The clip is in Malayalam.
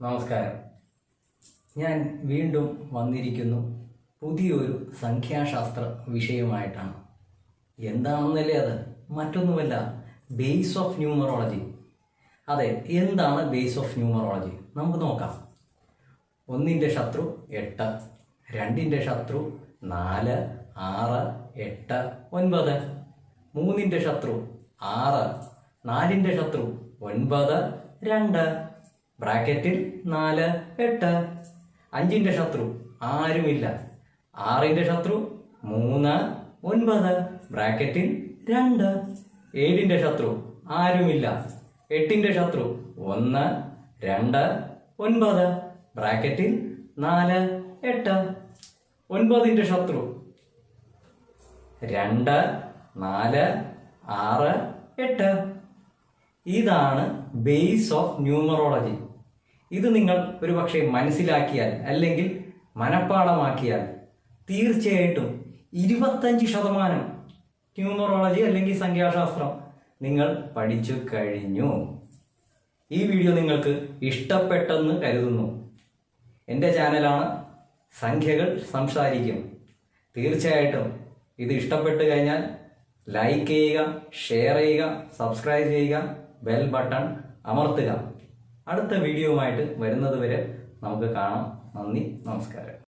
നമസ്കാരം. ഞാൻ വീണ്ടും വന്നിരിക്കുന്നു പുതിയൊരു സംഖ്യാശാസ്ത്ര വിഷയമായിട്ടാണ്. എന്താണെന്നല്ലേ അത്? മറ്റൊന്നുമല്ല, ബേസ് ഓഫ് ന്യൂമറോളജി. അതെ, എന്താണ് ബേസ് ഓഫ് ന്യൂമറോളജി? നമുക്ക് നോക്കാം. 1ന്റെ ശത്രു 8, 2ന്റെ ശത്രു 4, 6, 8, 9, 3ന്റെ ശത്രു 6, 4ന്റെ ശത്രു 9, 2 ബ്രാക്കറ്റിൽ 4, 8. 5ന്റെ ശത്രു ആരുമില്ല. 6ന്റെ ശത്രു 3, 9 ബ്രാക്കറ്റിൽ 2. 7ന്റെ ശത്രു ആരുമില്ല. 8ന്റെ ശത്രു 1, 2, 9 ബ്രാക്കറ്റിൽ 4, 8. 9ന്റെ ശത്രു 2, 4, 6, 8. ഇതാണ് ബേസ് ഓഫ് ന്യൂമറോളജി. ഇത് നിങ്ങൾ ഒരു പക്ഷേ മനസ്സിലാക്കിയാൽ അല്ലെങ്കിൽ മനഃപ്പാഠമാക്കിയാൽ തീർച്ചയായിട്ടും 25% ന്യൂമറോളജി അല്ലെങ്കിൽ സംഖ്യാശാസ്ത്രം നിങ്ങൾ പഠിച്ചു കഴിഞ്ഞു. ഈ വീഡിയോ നിങ്ങൾക്ക് ഇഷ്ടപ്പെട്ടെന്ന് കരുതുന്നു. എൻ്റെ ചാനലാണ് സംഖ്യകൾ സംസാരിക്കും. തീർച്ചയായിട്ടും ഇത് ഇഷ്ടപ്പെട്ട് കഴിഞ്ഞാൽ ലൈക്ക് ചെയ്യുക, ഷെയർ ചെയ്യുക, സബ്സ്ക്രൈബ് ചെയ്യുക, ബെൽ ബട്ടൺ അമർത്തുക. അടുത്ത വീഡിയോയുമായിട്ട് വരുന്നത് വരെ നമുക്ക് കാണാം. നന്ദി, നമസ്കാരം.